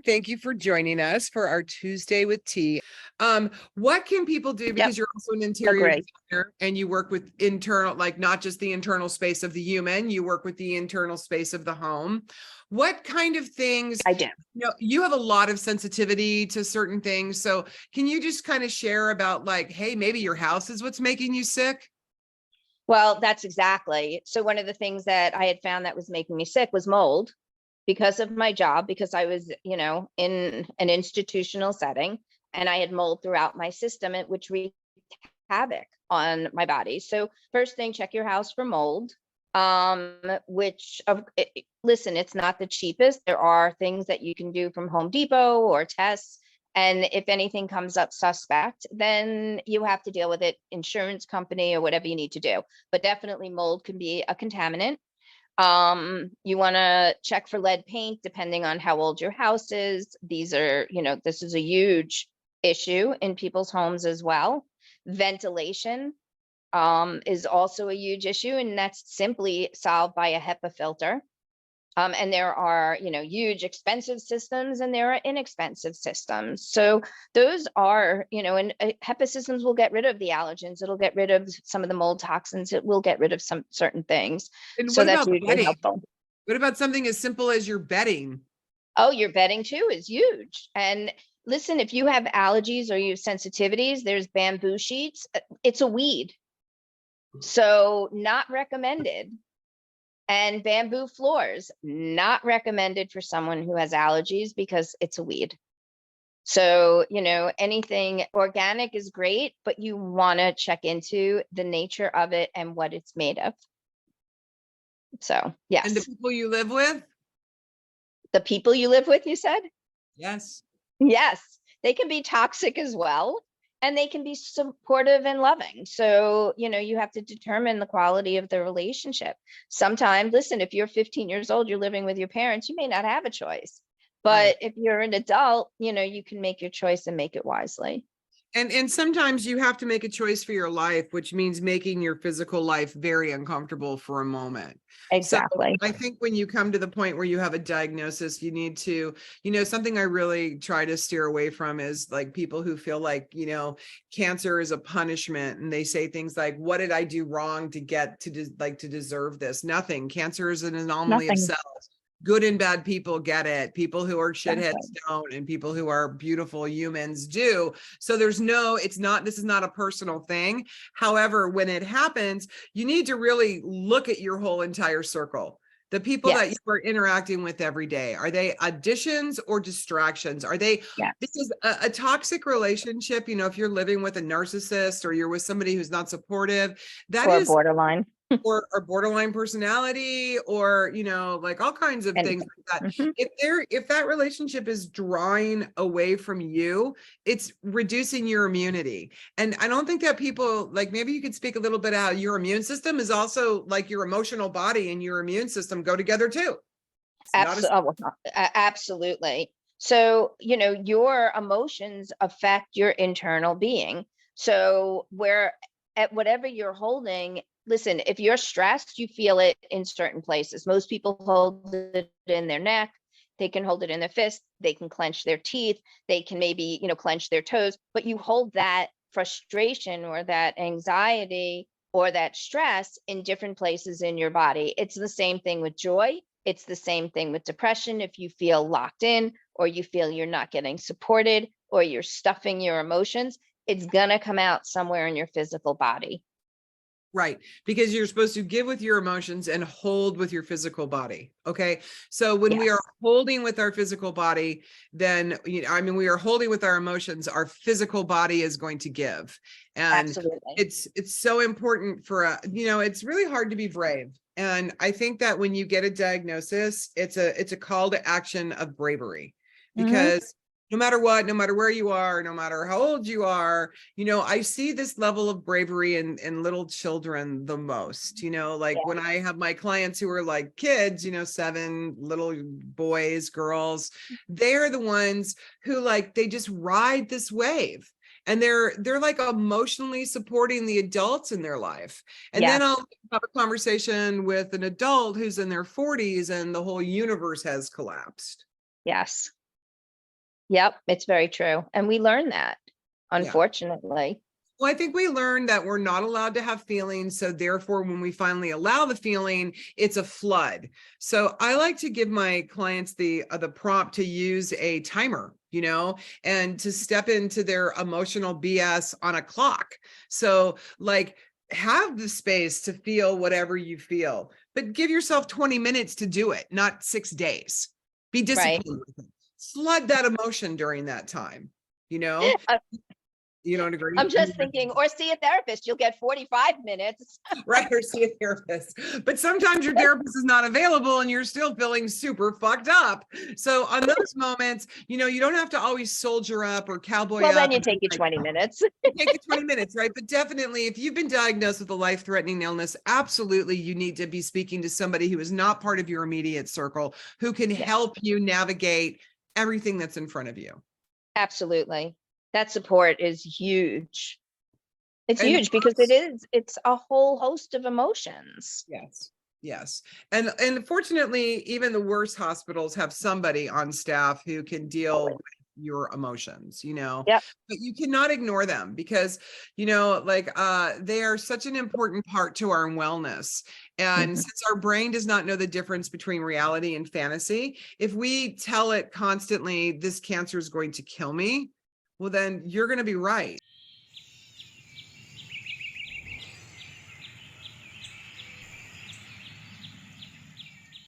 Thank you for joining us for our Tuesday with Tea. What can people do, Yep. because you're also an interior Agree. designer and you work with internal, like not just the internal space of the human, you work with the internal space of the home. What kind of things, I do. you have a lot of sensitivity to certain things. So can you just kind of share about like, hey, maybe your house is what's making you sick? Well, that's exactly. So one of the things that I had found that was making me sick was mold because of my job, because I was, in an institutional setting and I had mold throughout my system, which wreaked havoc on my body. So first thing, check your house for mold. Listen, it's not the cheapest. There are things that you can do from Home Depot or tests. And if anything comes up suspect, then you have to deal with it, insurance company or whatever you need to do. But definitely mold can be a contaminant. You want to check for lead paint depending on how old your house is. This is a huge issue in people's homes as well. Ventilation is also a huge issue, and that's simply solved by a HEPA filter. And there are, huge expensive systems and there are inexpensive systems. So those are, and HEPA systems will get rid of the allergens. It'll get rid of some of the mold toxins. It will get rid of some certain things. And So what that's about usually bedding? helpful. What about something as simple as your bedding? Oh, your bedding too is huge. And listen, if you have allergies or you have sensitivities, there's bamboo sheets. It's a weed. So not recommended. And bamboo floors, not recommended for someone who has allergies because it's a weed. So, anything organic is great, but you want to check into the nature of it and what it's made of. So, yes. And the people you live with? The people you live with, you said? Yes. Yes, they can be toxic as well. And they can be supportive and loving. So, you have to determine the quality of the relationship. Sometimes, listen, if you're 15 years old, you're living with your parents, you may not have a choice. But Right. if you're an adult, you can make your choice and make it wisely. And sometimes you have to make a choice for your life, which means making your physical life very uncomfortable for a moment. Exactly. So I think when you come to the point where you have a diagnosis, you need to, something I really try to steer away from is like people who feel like, cancer is a punishment and they say things like, what did I do wrong to get to to deserve this? Nothing. Cancer is an anomaly of Nothing. cells. Good and bad people get it. People who are shitheads Exactly. don't, and people who are beautiful humans do. So this is not a personal thing. However, when it happens, you need to really look at your whole entire circle. The people that Yes. you are interacting with every day, are they additions or distractions? Are they, Yes. because a toxic relationship, if you're living with a narcissist or you're with somebody who's not supportive, that Or is borderline. or borderline personality, or like all kinds of things like that. Mhm. If that relationship is drawing away from you, it's reducing your immunity. And I don't think that people, like, maybe you could speak a little bit how your immune system is also like your emotional body and your immune system go together too. It's not Absolutely. So, your emotions affect your internal being. So, where at whatever you're holding, listen, if you're stressed, you feel it in certain places. Most people hold it in their neck. They can hold it in their fist. They can clench their teeth. They can maybe, clench their toes, but you hold that frustration or that anxiety or that stress in different places in your body. It's the same thing with joy. It's the same thing with depression. If you feel locked in or you feel you're not getting supported or you're stuffing your emotions, it's going to come out somewhere in your physical body. Right, because you're supposed to give with your emotions and hold with your physical body. Okay. So when we are Yes. holding with our physical body, then, we are holding with our emotions, our physical body is going to give. And Absolutely. it's so important for, it's really hard to be brave. And I think that when you get a diagnosis, it's a call to action of bravery, Mhm. because no matter what, no matter where you are, no matter how old you are, I see this level of bravery in little children the most, like Yeah. when I have my clients who are like kids, 7 little boys, girls, they're the ones who like, they just ride this wave. And they're like emotionally supporting the adults in their life. And then Yes. I'll have a conversation with an adult who's in their 40s and the whole universe has collapsed. Yes. Yep, it's very true. And we learn that, Yeah. unfortunately. Well, I think we learned that we're not allowed to have feelings. So therefore, when we finally allow the feeling, it's a flood. So I like to give my clients the prompt to use a timer, and to step into their emotional BS on a clock. So like, have the space to feel whatever you feel, but give yourself 20 minutes to do it, not 6 days. Be Right. disciplined with it. Flood that emotion during that time, you know? Uh, You don't agree? I'm just thinking, or see a therapist, you'll get 45 minutes. Right, or see a therapist. But sometimes your therapist is not available and you're still feeling super fucked up. So on those moments, you don't have to always soldier up or cowboy Well, up. then you take your Like, 20 minutes. take the 20 minutes, right? But definitely, if you've been diagnosed with a life-threatening illness, absolutely you need to be speaking to somebody who is not part of your immediate circle, who can Yes, help you navigate everything that's in front of you. absolutely. That support is huge. It's And huge because it's a whole host of emotions. yes. Yes. And fortunately, even the worst hospitals have somebody on staff who can deal with your emotions, Yep. but you cannot ignore them because, they are such an important part to our wellness. And Mhm. since our brain does not know the difference between reality and fantasy, if we tell it constantly, this cancer is going to kill me, well, then you're going to be right.